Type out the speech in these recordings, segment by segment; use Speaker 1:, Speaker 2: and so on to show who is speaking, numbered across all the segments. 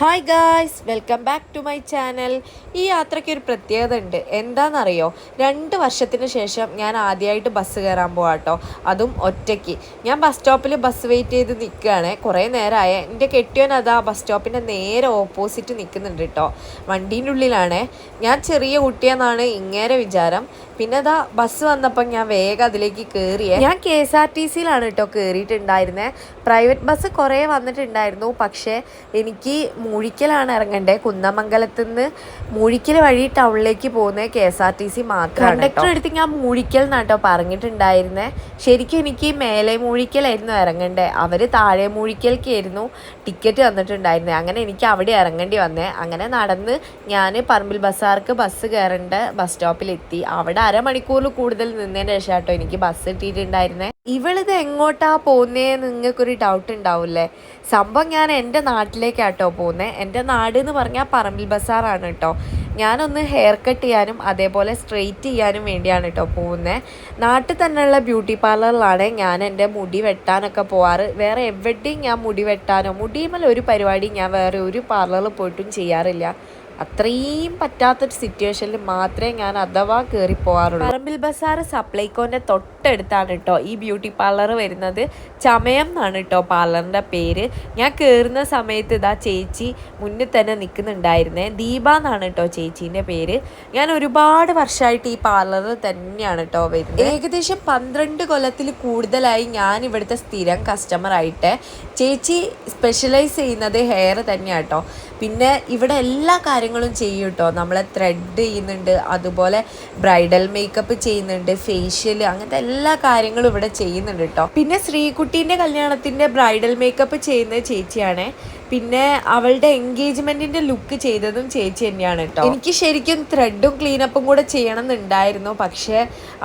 Speaker 1: Hi guys, welcome back to my channel. ഈ യാത്രയ്ക്ക് ഒരു പ്രത്യേകത ഉണ്ട്. എന്താണെന്നറിയോ? 2 വർഷത്തിന് ശേഷം ഞാൻ ആദ്യമായിട്ട് ബസ് കയറാൻ പോവാട്ടോ, അതും ഒറ്റയ്ക്ക്. ഞാൻ ബസ് സ്റ്റോപ്പിൽ ബസ് വെയിറ്റ് ചെയ്ത് നിൽക്കുകയാണ്. കുറേ നേരമായ. എൻ്റെ കെട്ടിയോൻ അതാ ബസ് സ്റ്റോപ്പിൻ്റെ നേരെ ഓപ്പോസിറ്റ് നിൽക്കുന്നുണ്ട് കേട്ടോ. വണ്ടീൻ്റെ ഉള്ളിലാണ്. ഞാൻ ചെറിയ കുട്ടിയെന്നാണ് ഇങ്ങേരെ വിചാരം. പിന്നെ അതാ ബസ് വന്നപ്പോൾ ഞാൻ വേഗം അതിലേക്ക് കയറിയേ. ഞാൻ KSRTCയിലാണ് കേട്ടോ കയറിയിട്ടുണ്ടായിരുന്നത്. പ്രൈവറ്റ് ബസ് കുറേ വന്നിട്ടുണ്ടായിരുന്നു. പക്ഷേ എനിക്ക് മൂഴിക്കലാണ് ഇറങ്ങണ്ടേ. കുന്നമംഗലത്ത് നിന്ന് മൂഴിക്കൽ വഴി ടൗണിലേക്ക് പോകുന്നത് KSRTC മാത്രമാണ്. കണ്ടക്ടർ എടുത്ത് ഞാൻ മൂഴിക്കൽ എന്നാട്ടോ പറഞ്ഞിട്ടുണ്ടായിരുന്നത്. ശരിക്കും എനിക്ക് മേലെ മൂഴിക്കലായിരുന്നു ഇറങ്ങണ്ടേ. അവർ താഴെ മൂഴിക്കൽക്കായിരുന്നു ടിക്കറ്റ് തന്നിട്ടുണ്ടായിരുന്നത്. അങ്ങനെ എനിക്ക് അവിടെ ഇറങ്ങേണ്ടി വന്നേ. അങ്ങനെ നടന്ന് ഞാൻ പറമ്പിൽ ബസാർക്ക് ബസ് കയറേണ്ട ബസ് സ്റ്റോപ്പിലെത്തി. അവിടെ അരമണിക്കൂറിൽ കൂടുതൽ നിന്നതിന് ശേഷം കേട്ടോ എനിക്ക് ബസ് കിട്ടിയിട്ടുണ്ടായിരുന്നേ. ഇവളിത് എങ്ങോട്ടാ പോകുന്നതെന്ന് നിങ്ങൾക്കൊരു ഡൗട്ട് ഉണ്ടാവില്ലേ? സംഭവം ഞാൻ എൻ്റെ നാട്ടിലേക്കാട്ടോ പോകുന്നത്. എൻ്റെ നാട് എന്ന് പറഞ്ഞാൽ പറമ്പിൽ ബസാറാണ് കേട്ടോ. ഞാനൊന്ന് ഹെയർ കട്ട് ചെയ്യാനും അതേപോലെ സ്ട്രെയിറ്റ് ചെയ്യാനും വേണ്ടിയാണ് കേട്ടോ പോകുന്നത്. നാട്ടിൽ തന്നെയുള്ള ബ്യൂട്ടി പാർലറിലാണ് ഞാൻ എൻ്റെ മുടി വെട്ടാനൊക്കെ പോവാറ്. വേറെ എവിടെയും ഞാൻ മുടി വെട്ടാനോ മുടിയുമല്ല ഒരു പരിപാടി ഞാൻ വേറെ ഒരു പാർലറിൽ പോയിട്ടും ചെയ്യാറില്ല. അത്രയും പറ്റാത്തൊരു സിറ്റുവേഷനിൽ മാത്രമേ ഞാൻ അഥവാ കയറി പോകാറുള്ളൂ. പറമ്പിൽ ബസാർ സപ്ലൈക്കോൻ്റെ തൊട്ടടുത്താണ് കേട്ടോ ഈ ബ്യൂട്ടി പാർലർ വരുന്നത്. ചമയം എന്നാണ് കേട്ടോ പാർലറിൻ്റെ പേര്. ഞാൻ കയറുന്ന സമയത്ത് ഇതാ ചേച്ചി മുന്നിൽ തന്നെ നിൽക്കുന്നുണ്ടായിരുന്നേ. ദീപ എന്നാണ് കേട്ടോ ചേച്ചീൻ്റെ പേര്. ഞാൻ ഒരുപാട് വർഷമായിട്ട് ഈ പാർലറിൽ തന്നെയാണ് കേട്ടോ വരുന്നത്. ഏകദേശം 12 കൊല്ലത്തിൽ കൂടുതലായി ഞാൻ ഇവിടുത്തെ സ്ഥിരം കസ്റ്റമറായിട്ട്. ചേച്ചി സ്പെഷ്യലൈസ് ചെയ്യുന്നത് ഹെയർ തന്നെയാണ് കേട്ടോ. പിന്നെ ഇവിടെ എല്ലാ കാര്യങ്ങളും ചെയ്യും കേട്ടോ. നമ്മളെ ത്രെഡ് ചെയ്യുന്നുണ്ട്, അതുപോലെ ബ്രൈഡൽ മേക്കപ്പ് ചെയ്യുന്നുണ്ട്, ഫേഷ്യൽ, അങ്ങനത്തെ എല്ലാ കാര്യങ്ങളും ഇവിടെ ചെയ്യുന്നുണ്ട് കേട്ടോ. പിന്നെ ശ്രീകുട്ടീൻ്റെ കല്യാണത്തിൻ്റെ ബ്രൈഡൽ മേക്കപ്പ് ചെയ്യുന്നത് ചേച്ചിയാണ്. പിന്നെ അവളുടെ എൻഗേജ്മെൻറ്റിൻ്റെ ലുക്ക് ചെയ്തതും ചേച്ചി തന്നെയാണ് കേട്ടോ. എനിക്ക് ശരിക്കും ത്രെഡും ക്ലീനപ്പും കൂടെ ചെയ്യണം എന്നുണ്ടായിരുന്നു. പക്ഷേ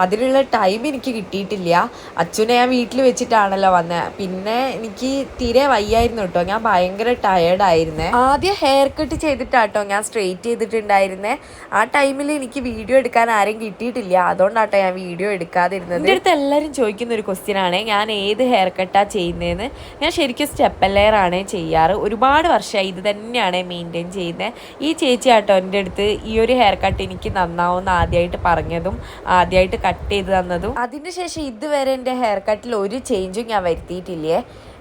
Speaker 1: അതിനുള്ള ടൈം എനിക്ക് കിട്ടിയിട്ടില്ല. അച്ഛനെ ഞാൻ വീട്ടിൽ വെച്ചിട്ടാണല്ലോ വന്നത്. പിന്നെ എനിക്ക് തീരെ വയ്യായിരുന്നു കേട്ടോ. ഞാൻ ഭയങ്കര ടയേർഡായിരുന്നേ. ആദ്യം ഹെയർ കട്ട് ചെയ്തിട്ടാട്ടോ ഞാൻ സ്ട്രെയിറ്റ് ചെയ്തിട്ടുണ്ടായിരുന്നേ. ആ ടൈമിൽ എനിക്ക് വീഡിയോ എടുക്കാൻ ആരും കിട്ടിയിട്ടില്ല. അതുകൊണ്ടാട്ടോ ഞാൻ വീഡിയോ എടുക്കാതിരുന്നത്. എൻ്റെ അടുത്ത് എല്ലാവരും ചോദിക്കുന്ന ഒരു ക്വസ്റ്റ്യൻ ആണ്, ഞാൻ ഏത് ഹെയർ കട്ടാണ് ചെയ്യുന്നതെന്ന്. ഞാൻ ശരിക്കും സ്റ്റെപ്പ് ലെയർ ആണ് ചെയ്യാറ്. ഒരുപാട് വർഷമായി ഇത് തന്നെയാണ് മെയിൻറ്റെയിൻ ചെയ്യുന്നത്. ഈ ചേച്ചി ആട്ടോ എൻ്റെ അടുത്ത് ഈ ഒരു ഹെയർ കട്ട് എനിക്ക് നന്നാവുമെന്ന് ആദ്യമായിട്ട് പറഞ്ഞതും ആദ്യമായിട്ട് കട്ട് ചെയ്ത് തന്നതും. അതിന് ശേഷം ഇതുവരെ എൻ്റെ ഹെയർ കട്ടിൽ ഒരു ചേഞ്ചും ഞാൻ വരുത്തിയിട്ടില്ലേ.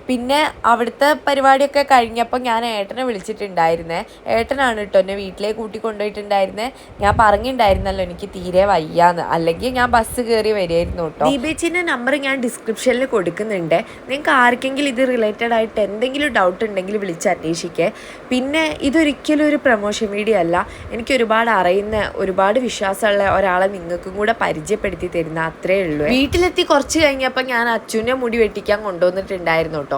Speaker 1: പിന്നെ അവിടുത്തെ പരിപാടിയൊക്കെ കഴിഞ്ഞപ്പോൾ ഞാൻ ഏട്ടനെ വിളിച്ചിട്ടുണ്ടായിരുന്നേ. ഏട്ടനാണ് കേട്ടോ എന്നെ വീട്ടിലേക്ക് കൂട്ടി കൊണ്ടുപോയിട്ടുണ്ടായിരുന്നേ. ഞാൻ പറഞ്ഞിട്ടുണ്ടായിരുന്നല്ലോ എനിക്ക് തീരെ വയ്യാന്ന്, അല്ലെങ്കിൽ ഞാൻ ബസ് കയറി വരികയായിരുന്നു കേട്ടോ. ദീപേച്ചിൻ്റെ നമ്പർ ഞാൻ ഡിസ്ക്രിപ്ഷനിൽ കൊടുക്കുന്നുണ്ട്. നിങ്ങൾക്ക് ആർക്കെങ്കിലും ഇത് റിലേറ്റഡ് ആയിട്ട് എന്തെങ്കിലും ഡൗട്ട് ഉണ്ടെങ്കിൽ വിളിച്ച് അന്വേഷിക്കേ. പിന്നെ ഇതൊരിക്കലും ഒരു പ്രൊമോഷൻ വീഡിയോ അല്ല. എനിക്ക് ഒരുപാട് അറിയുന്ന ഒരുപാട് വിശ്വാസമുള്ള ഒരാളെ നിങ്ങൾക്കും കൂടെ പരിചയപ്പെടുത്തി തരുന്ന അത്രേ ഉള്ളൂ. വീട്ടിലെത്തി കുറച്ച് കഴിഞ്ഞപ്പോൾ ഞാൻ അച്ഛൻ്റെ മുടി വെട്ടിക്കാൻ കൊണ്ടുവന്നിട്ടുണ്ടായിരുന്നു കേട്ടോ.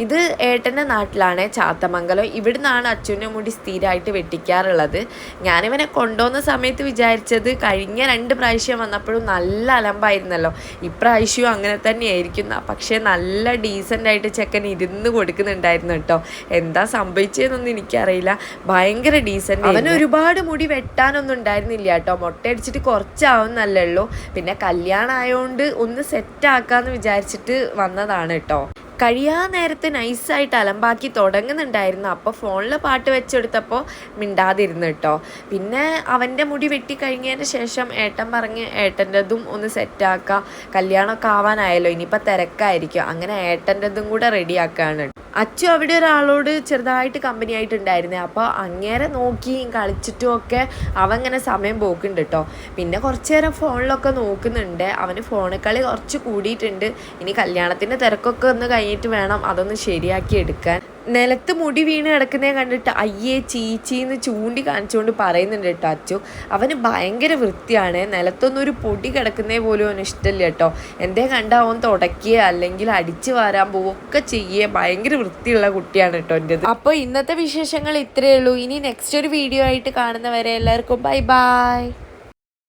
Speaker 1: ഇത് ഏട്ടൻ്റെ നാട്ടിലാണ്, ചാത്തമംഗലം. ഇവിടുന്നാണ് അച്ഛൻ്റെ മുടി സ്ഥിരമായിട്ട് വെട്ടിക്കാറുള്ളത്. ഞാനിവനെ കൊണ്ടുവന്ന സമയത്ത് വിചാരിച്ചത് കഴിഞ്ഞ 2 പ്രാവശ്യം വന്നപ്പോഴും നല്ല അലമ്പായിരുന്നല്ലോ, ഇപ്രാവശ്യവും അങ്ങനെ തന്നെ ആയിരിക്കും. പക്ഷേ നല്ല ഡീസൻ്റായിട്ട് ചെക്കൻ ഇരുന്ന് കൊടുക്കുന്നുണ്ടായിരുന്നു കേട്ടോ. എന്താ സംഭവിച്ചതെന്നൊന്നും എനിക്കറിയില്ല. ഭയങ്കര ഡീസൻ്റ്. അവന് ഒരുപാട് മുടി വെട്ടാനൊന്നും ഉണ്ടായിരുന്നില്ല കേട്ടോ. മൊട്ടയടിച്ചിട്ട് കുറച്ചാവുന്നല്ലേ ഉള്ളൂ. പിന്നെ കല്യാണം ആയതുകൊണ്ട് ഒന്ന് സെറ്റാക്കാമെന്ന് വിചാരിച്ചിട്ട് വന്നതാണ് കേട്ടോ. കഴിയാൻ നേരത്തെ നൈസായിട്ട് അലമ്പാക്കി തുടങ്ങുന്നുണ്ടായിരുന്നു. അപ്പോൾ ഫോണിൽ പാട്ട് വെച്ചെടുത്തപ്പോൾ മിണ്ടാതിരുന്നു കേട്ടോ. പിന്നെ അവൻ്റെ മുടി വെട്ടിക്കഴിഞ്ഞതിന് ശേഷം ഏട്ടൻ പറഞ്ഞ് ഏട്ടൻ്റെതും ഒന്ന് സെറ്റാക്കാം, കല്യാണമൊക്കെ ആവാനായല്ലോ, ഇനിയിപ്പോൾ തിരക്കായിരിക്കും. അങ്ങനെ ഏട്ടൻ്റെതും കൂടെ റെഡിയാക്കുകയാണ്. അച്ചു അവിടെ ഒരാളോട് ചെറുതായിട്ട് കമ്പനി ആയിട്ടുണ്ടായിരുന്നേ. അപ്പോൾ അങ്ങേരെ നോക്കിയും കളിച്ചിട്ടും ഒക്കെ അവൻ ഇങ്ങനെ സമയം പോക്കുന്നുണ്ട് കേട്ടോ. പിന്നെ കുറച്ച് നേരം ഫോണിലൊക്കെ നോക്കുന്നുണ്ട്. അവന് ഫോണിൽ കളി കുറച്ച് കൂടിയിട്ടുണ്ട്. ഇനി കല്യാണത്തിൻ്റെ തിരക്കൊക്കെ ഒന്ന് കഴിഞ്ഞിട്ട് വേണം അതൊന്ന് ശരിയാക്കി എടുക്കാൻ. നിലത്ത് മുടി വീണ് കിടക്കുന്നേ കണ്ടിട്ട് അയ്യേ ചീച്ചിന്ന് ചൂണ്ടി കാണിച്ചുകൊണ്ട് പറയുന്നുണ്ട് കേട്ടോ അച്ചു. അവന് ഭയങ്കര വൃത്തിയാണ്. നിലത്തൊന്നും ഒരു പൊടി കിടക്കുന്നേ പോലും അവന് ഇഷ്ടമില്ല കേട്ടോ. എന്തേ കണ്ടാൽ അവൻ തുടയ്ക്കുക അല്ലെങ്കിൽ അടിച്ചു വാരാൻ പോവുകയൊക്കെ ചെയ്യുക. ഭയങ്കര വൃത്തിയുള്ള കുട്ടിയാണ് കേട്ടോ എൻ്റെത്. അപ്പോൾ ഇന്നത്തെ വിശേഷങ്ങൾ ഇത്രയേ ഉള്ളൂ. ഇനി നെക്സ്റ്റ് ഒരു വീഡിയോ ആയിട്ട് കാണുന്നവരെ എല്ലാവർക്കും ബൈ ബൈ.